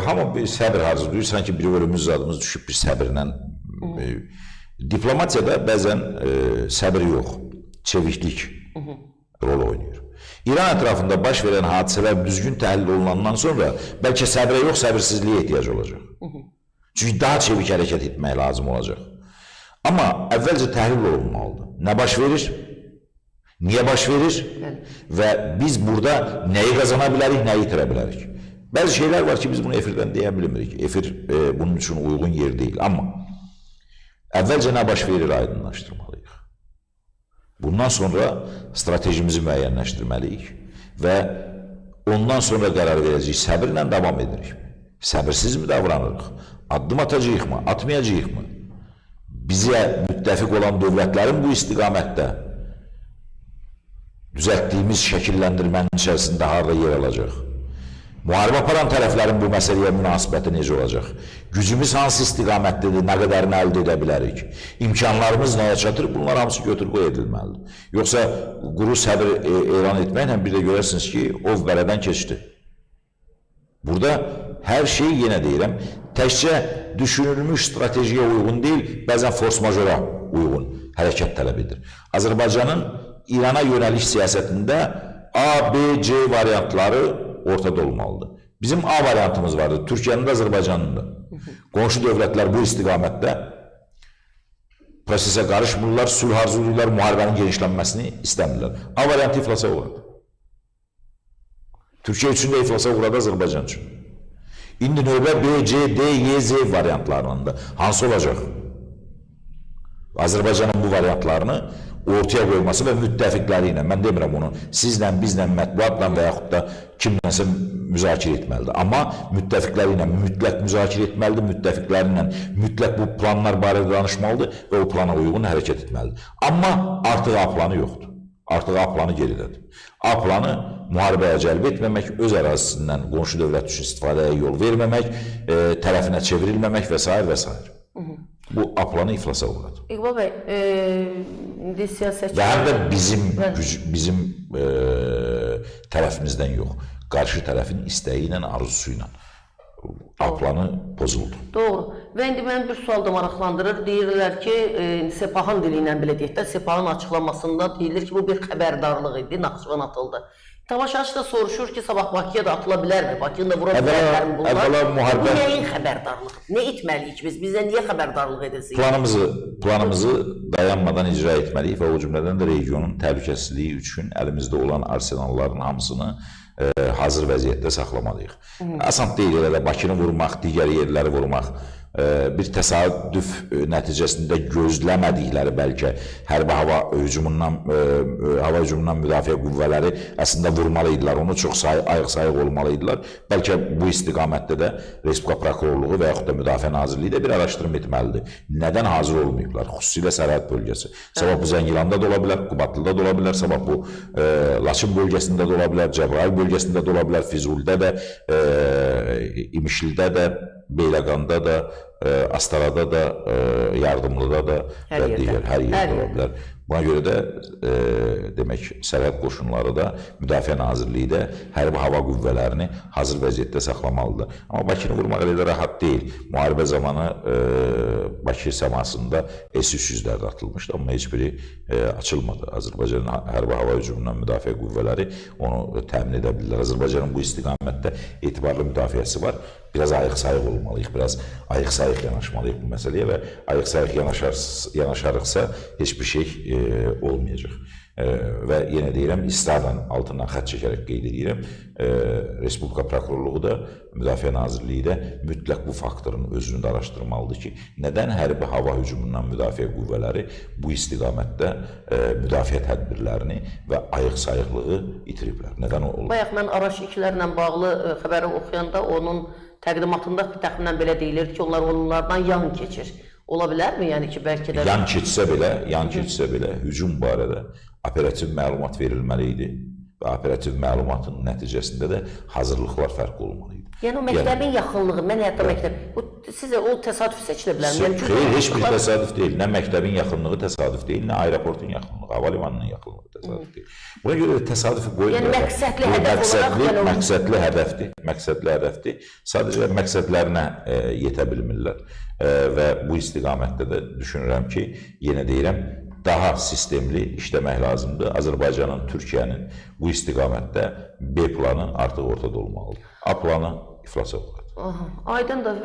Hamı bir səbir arzulayır, sanki bir ölümümüz adımız düşüb bir səbirlə. Diplomatiyada bəzən səbir yox, çeviklik rol oynayır. İran ətrafında baş verən hadisələr düzgün təhlil olunandan sonra bəlkə səbrə yox, səbirsizliyə ehtiyac olacaq. Çünki daha çevik hərəkət etmək lazım olacaq. Amma əvvəlcə təhlil olunmalıdır. Nə baş verir? Niyə baş verir? Və biz burada nəyi qazana bilərik, nəyi itirə bilərik? Bəzi şeylər var ki, biz bunu efirdən deyə bilmirik. Efir bunun üçün uyğun yer deyil. Amma əvvəlcə nə baş verir aydınlaşdırmalıyıq. Bundan sonra stratejimizi müəyyənləşdirməliyik və ondan sonra qərar verəcəyik. Səbirlə davam edirik. Səbirsiz mi davranırıq? Addım atacağıq mı? Atmayacağıq mı? Bizə müttəfiq olan dövlətlərin bu istiqamətdə düzəltdiyimiz şəkilləndirmənin içərisində harada yer alacaq? Müharibə aparan tərəflərin bu məsələyə münasibəti necə olacaq? Gücümüz hansı istiqamətdədir, nə qədərini əldə edə bilərik? İmkanlarımız nəyə çatır? Bunlar hamısı götür-qoy edilməlidir. Yoxsa quru səbir elan etməklə bir də görərsiniz ki, ov qələdən keçdi. Burada hər şey, yenə deyirəm, təkcə düşünülmüş stratejiyə uyğun deyil, bəzən force-majora uyğun hərəkət tələb edir. Azərbaycanın İrana yönəlik siyasətində A, B, C variantları ortada olmalıdır. Bizim A variantımız vardır, Türkiyənin də, Azərbaycanın da. Qonşu dövlətlər bu istiqamətdə prosesə qarışmırlar, sülh arzuluyurlar, müharibənin genişlənməsini istəmirlər. A variantı iflasa uğradı. Türkiyə üçün də iflasa uğradı, Azərbaycan üçün. İndi növbə B, C, D, Y, Z variantlarının da hansı olacaq? Azərbaycanın bu variantlarını ortaya qoyması və müttəfiqləri ilə, mən demirəm onu, sizlə, bizlə, mətbuatla və yaxud da kimlənsə müzakirə etməlidir. Amma müttəfiqləri ilə mütləq müzakirə etməlidir, müttəfiqləri ilə mütləq bu planlar barədə danışmalıdır və o plana uyğun hərəkət etməlidir. Amma artıq A planı yoxdur. Artıq A planı geridədir. A planı müharibəyə cəlb etməmək, öz ərazisindən qonşu dövlət üçün istifadəyə yol verməmək, tərəfinə çevrilməmək və s. və s. Bu A planı iflasa uğradı. İqbal bəy, indi siyasətçi... Və həm də bizim tərəfimizdən yox, qarşı tərəfin istəyi ilə, arzusu ilə A planı pozuldu. Doğru. Və indi mənim bir sual da maraqlandırır. Deyirlər ki, Sepahın dili ilə belə deyək də, Sepahın açıqlamasında deyilir ki, bu bir xəbərdarlıq idi, Naxçıvan atıldı. Tamaşaçı da soruşur ki, sabah Bakıya da atıla bilərmi? Bakının da vura bilərlərmi bunlar? Bu nəyin xəbərdarlığı? Nə etməliyik biz? Bizə niyə xəbərdarlıq edilsin? Planımızı dayanmadan icra etməliyik və o cümlədən də regionun təhlükəsizliyi üçün əlimizdə olan arsenalların hamısını hazır vəziyyətdə saxlamalıyıq. Asan deyil elə də Bakını vurmaq, digər yerləri vurmaq, bir təsadüf nəticəsində gözləmədikləri bəlkə hərbi hava hücumundan müdafiə qüvvələri əslində vurmalıydılar, onu çox ayıq-sayıq olmalıydılar. Bəlkə bu istiqamətdə də Respublika Prokurorluğu və yaxud da Müdafiə Nazirliyi də bir araşdırma etməlidir. Nədən hazır olmayıblar? Xüsusilə sərhəd bölgəsi. Sabah bu Zəngilanda da ola bilər, Qubadlıda da ola bilər, sabah bu Laçın bölgəsində də ola bilər, Cəbrayıl bölgəsində də ola bilər, Füzulidə də, İmişlidə də, Beyləqanda da, Astarada da, Yardımlıda da və digər hər yerdə ola bilər. Buna görə də demək, sərhəd qoşunları da, Müdafiə Nazirliyi də hərbi hava qüvvələrini hazır vəziyyətdə saxlamalıdır. Amma Bakını vurmaq elə də rahat deyil. Müharibə zamanı Bakı səmasında S-300-lər də atılmışdı, amma heç biri açılmadı. Azərbaycanın hərbi hava hücumundan müdafiə qüvvələri onu təmin edə bilirlər. Azərbaycanın bu istiqamətdə etibarlı müdafiəsi var. Biraz ayıq-sayıq olmalıyıq, biraz ayıq-sayıq yanaşmalıyıq bu məsələyə və ayıq-sayıq yanaşarıqsa heç bir şey olmayacaq. Və yenə deyirəm, israrla altından xət çəkərək qeyd edirəm, Respublika Prokurorluğu da, Müdafiə Nazirliyi də mütləq bu faktorun özünü də araşdırmalıdır ki, nədən hərbi hava hücumundan müdafiə qüvvələri bu istiqamətdə müdafiə tədbirlərini və ayıq-sayıqlığı itiriblər? Nədən olur? Bayaq mən Araş 2-lərlə bağlı xəbəri oxuyanda onun təqdimatında təxminən belə deyilir ki, onlardan yan keçir. Ola bilərmi? Yəni ki, bəlkə də... Yan keçsə belə, hücum barədə operativ məlumat verilməli idi və operativ məlumatın nəticəsində də hazırlıqlar fərqli olmalı idi. Yəni o məktəbin yaxınlığı, mən hətta məktəb, sizə o təsadüf seçilə bilər. Xeyr, heç bir təsadüf deyil. Nə məktəbin yaxınlığı təsadüf deyil, nə aeroportun yaxınlığı, havalimanının yaxınlığı təsadüf deyil. Buna görə də təsadüfi qoyulur. Yəni məqsədli hədəfdir. Sadəcə məqsədlərinə yetə bilmirlər və bu istiqamətdə də düşünürəm ki, yenə deyirəm, daha sistemli işləmək lazımdır. Azərbaycanın, Türkiyənin bu istiqamətdə B planı artıq ortada olmalıdır. A planı iflas olmalıdır. Aydındır.